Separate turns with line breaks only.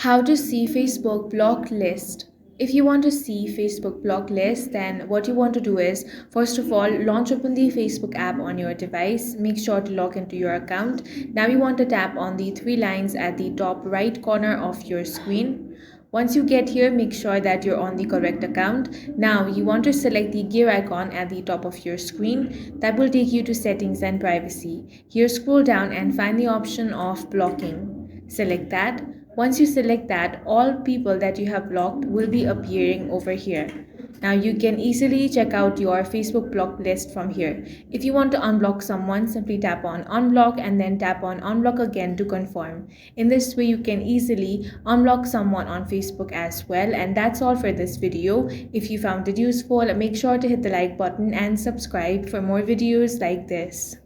How to see Facebook blocked list. If you want to see Facebook blocked list, then what you want to do is, first of all, launch open the Facebook app on your device. Make sure to log into your account. Now you want to tap on the three lines at the top right corner of your screen. Once you get here, make sure that you're on the correct account. Now you want to select the gear icon at the top of your screen. That will take you to settings and privacy. Here, scroll down and find the option of blocking. Select that. Once you select that, all people that you have blocked will be appearing over here. Now you can easily check out your Facebook block list from here. If you want to unblock someone, simply tap on unblock and then tap on unblock again to confirm. In this way, you can easily unblock someone on Facebook as well. And that's all for this video. If you found it useful, make sure to hit the like button and subscribe for more videos like this.